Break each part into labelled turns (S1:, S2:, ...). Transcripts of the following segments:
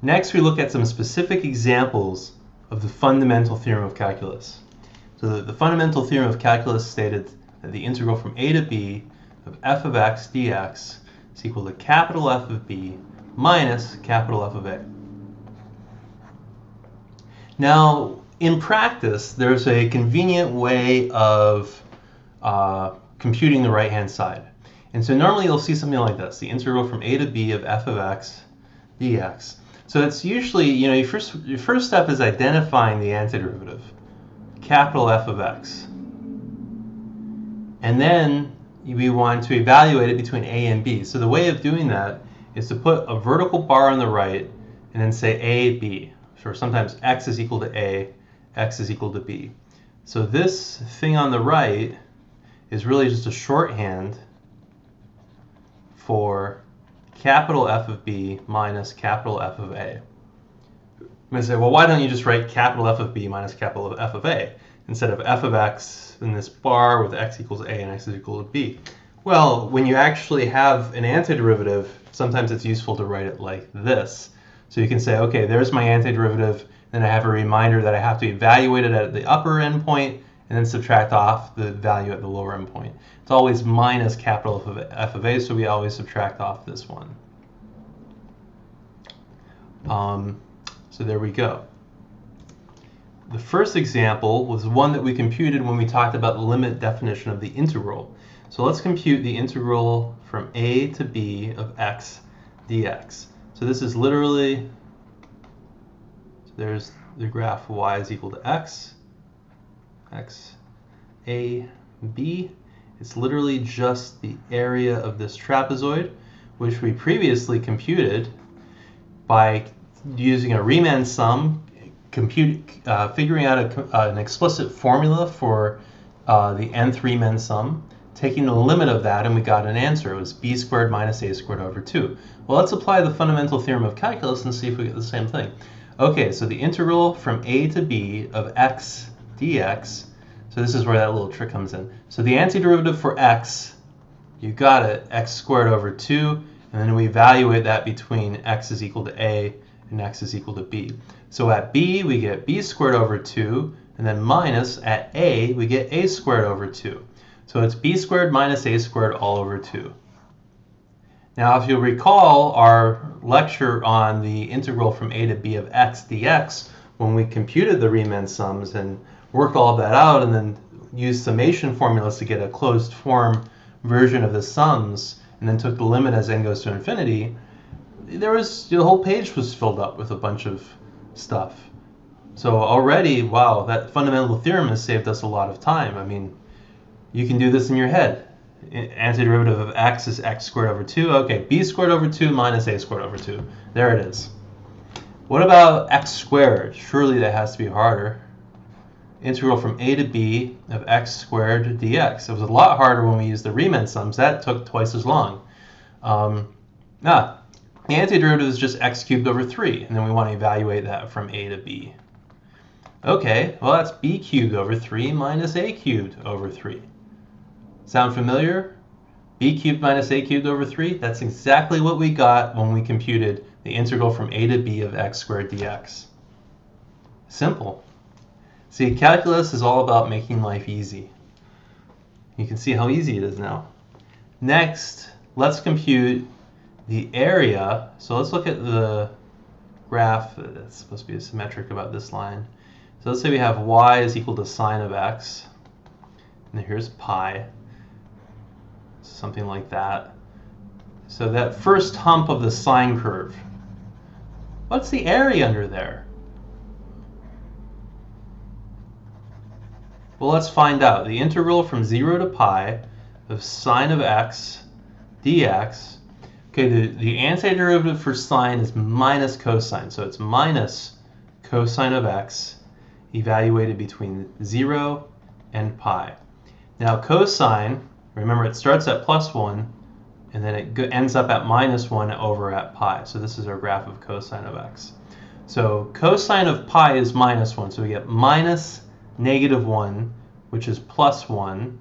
S1: Next, we look at some specific examples of the fundamental theorem of calculus. So the fundamental theorem of calculus stated that the integral from a to b of f of x dx is equal to capital F of b minus capital F of a. Now, in practice, there's a convenient way of computing the right-hand side. And so normally you'll see something like this, the integral from a to b of f of x dx. So it's usually, your first step is identifying the antiderivative, capital F of x. And then we want to evaluate it between a and b. So the way of doing that is to put a vertical bar on the right and then say a, b. So sometimes x is equal to a, x is equal to b. So this thing on the right is really just a shorthand for capital F of b minus capital F of a. I'm going to say, well, why don't you just write capital F of b minus capital F of a instead of f of x in this bar with x equals a and x is equal to b? Well, when you actually have an antiderivative, sometimes it's useful to write it like this. So you can say, okay, there's my antiderivative, then I have a reminder that I have to evaluate it at the upper endpoint and then subtract off the value at the lower endpoint. It's always minus capital F of a, so we always subtract off this one. So there we go. The first example was one that we computed when we talked about the limit definition of the integral. So let's compute the integral from a to b of x dx. So this is literally, there's the graph y is equal to x, a, b. It's literally just the area of this trapezoid, which we previously computed by using a Riemann sum, figuring out an explicit formula for the nth Riemann sum, taking the limit of that, and we got an answer. It was b squared minus a squared over 2. Well, let's apply the fundamental theorem of calculus and see if we get the same thing. Okay, so the integral from a to b of x dx, so this is where that little trick comes in. So the antiderivative for x, you got it, x squared over 2, and then we evaluate that between x is equal to a and x is equal to b. So at b, we get b squared over 2, and then minus at a, we get a squared over 2. So it's b squared minus a squared all over 2. Now, if you'll recall our lecture on the integral from a to b of x dx, when we computed the Riemann sums and worked all of that out and then used summation formulas to get a closed form version of the sums, and then took the limit as n goes to infinity, the whole page was filled up with a bunch of stuff. So already, wow, that fundamental theorem has saved us a lot of time. I mean, you can do this in your head. Antiderivative of x is x squared over 2. Okay, b squared over 2 minus a squared over 2. There it is. What about x squared? Surely that has to be harder. Integral from a to b of x squared dx. It was a lot harder when we used the Riemann sums. That took twice as long. The antiderivative is just x cubed over 3, and then we want to evaluate that from a to b. Okay, well that's b cubed over 3 minus a cubed over 3. Sound familiar? B cubed minus a cubed over 3? That's exactly what we got when we computed the integral from a to b of x squared dx. Simple. See, calculus is all about making life easy. You can see how easy it is now. Next, let's compute the area. So let's look at the graph that's supposed to be symmetric about this line. So let's say we have y is equal to sine of x, and here's pi. Something like that. So that first hump of the sine curve, what's the area under there? Well, let's find out. The integral from 0 to pi of sine of x dx. Okay, the antiderivative for sine is minus cosine, so it's minus cosine of x evaluated between 0 and pi. Now cosine, remember, it starts at plus 1, and then it ends up at minus 1 over at pi. So this is our graph of cosine of x. So cosine of pi is minus 1, so we get minus negative 1, which is plus 1,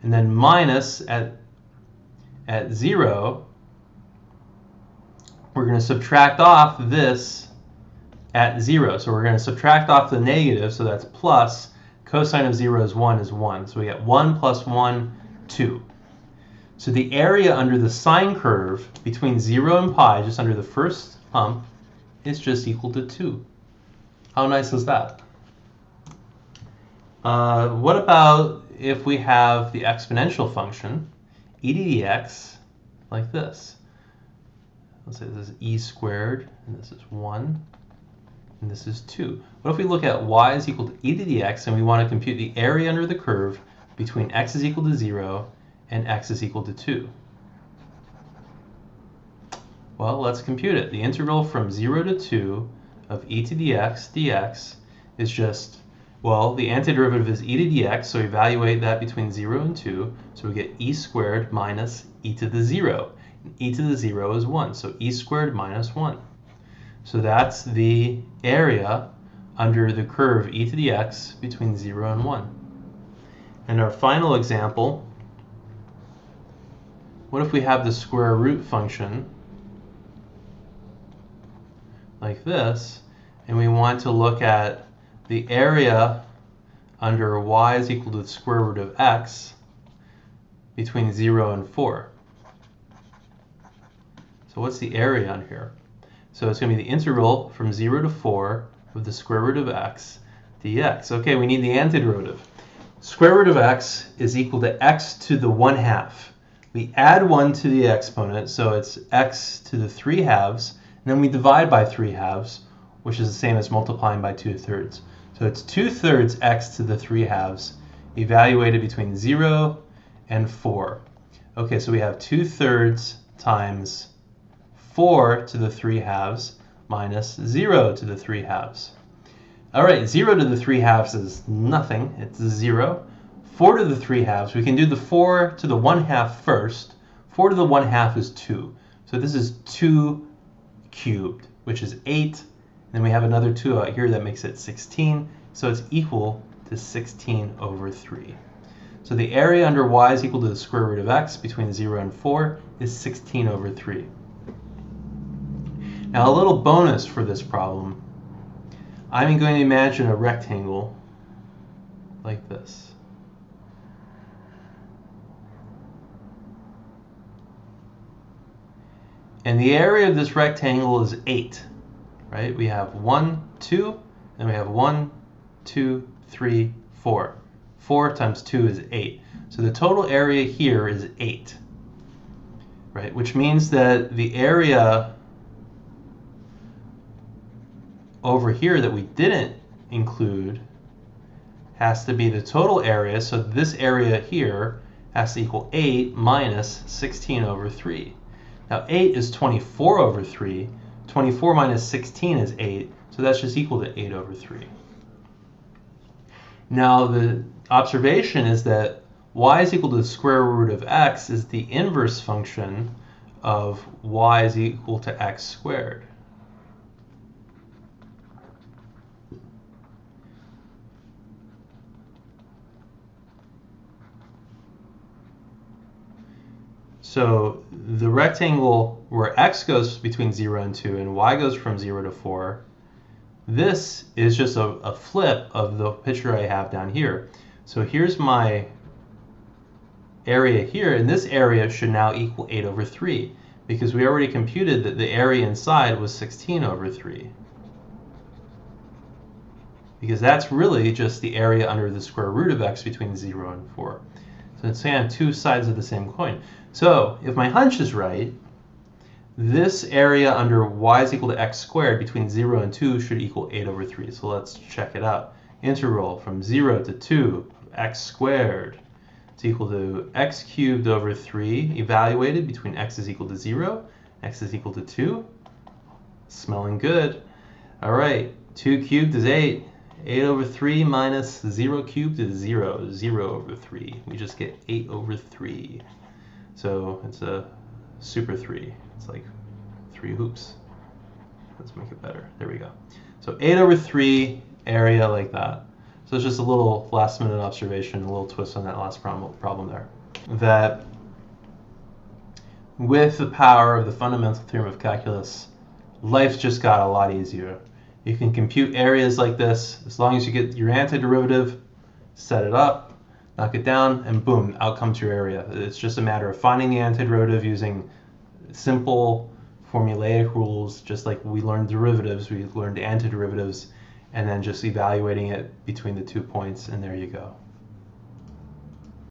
S1: and then minus at 0, we're going to subtract off this at 0. So we're going to subtract off the negative, so that's plus. Cosine of 0 is 1. So we get 1 plus 1, 2. So the area under the sine curve between 0 and pi, just under the first hump, is just equal to 2. How nice is that? What about if we have the exponential function, e to the x, like this? Let's say this is e squared, and this is 1, and this is 2. What if we look at y is equal to e to the x, and we want to compute the area under the curve between x is equal to 0 and x is equal to 2? Well, let's compute it. The integral from 0 to 2 of e to the x dx is just, well, the antiderivative is e to the x, so evaluate that between 0 and 2. So we get e squared minus e to the 0. And e to the 0 is 1, so e squared minus 1. So that's the area under the curve e to the x between 0 and 1. And our final example, what if we have the square root function like this, and we want to look at the area under y is equal to the square root of x between 0 and 4. So what's the area on here? So it's going to be the integral from 0 to 4 of the square root of x dx. Okay, we need the antiderivative. Square root of x is equal to x to the 1/2. We add 1 to the exponent, so it's x to the 3/2, and then we divide by 3/2, which is the same as multiplying by 2/3. So it's 2/3 x to the 3/2 evaluated between 0 and 4. Okay, so we have 2/3 times 4 to the 3/2 minus 0 to the 3/2. All right, 0 to the 3/2 is nothing, it's 0. 4 to the 3/2, we can do the 4 to the 1/2 first. 4 to the 1/2 is 2. So this is 2 cubed, which is 8. Then we have another 2 out here that makes it 16. So it's equal to 16 over 3. So the area under y is equal to the square root of x between 0 and 4 is 16 over 3. Now a little bonus for this problem. I'm going to imagine a rectangle like this. And the area of this rectangle is 8, right? We have 1, 2, and we have 1, 2, 3, 4. 4 times 2 is 8. So the total area here is 8, right? Which means that the area over here that we didn't include has to be the total area. So this area here has to equal 8 minus 16 over 3. Now 8 is 24 over 3. 24 minus 16 is 8. So that's just equal to 8 over 3. Now the observation is that y is equal to the square root of x is the inverse function of y is equal to x squared. So the rectangle where x goes between 0 and 2 and y goes from 0 to 4, this is just a flip of the picture I have down here. So here's my area here, and this area should now equal 8 over 3, because we already computed that the area inside was 16 over 3. Because that's really just the area under the square root of x between 0 and 4. So it's kind of two sides of the same coin. So if my hunch is right, this area under y is equal to x squared between 0 and 2 should equal 8 over 3. So let's check it out. Integral from 0 to 2 of x squared is equal to x cubed over 3 evaluated between x is equal to 0, x is equal to 2. Smelling good. All right, 2 cubed is 8. 8 over 3 minus 0 cubed is 0. 0 over 3. We just get 8 over 3. So it's a super 3. It's like 3 hoops. Let's make it better. There we go. So 8 over 3 area like that. So it's just a little last minute observation, a little twist on that last problem there. That with the power of the fundamental theorem of calculus, life's just got a lot easier. You can compute areas like this as long as you get your antiderivative, set it up, knock it down, and boom, out comes your area. It's just a matter of finding the antiderivative using simple formulaic rules, just like we learned derivatives, we learned antiderivatives, and then just evaluating it between the 2 points, and there you go.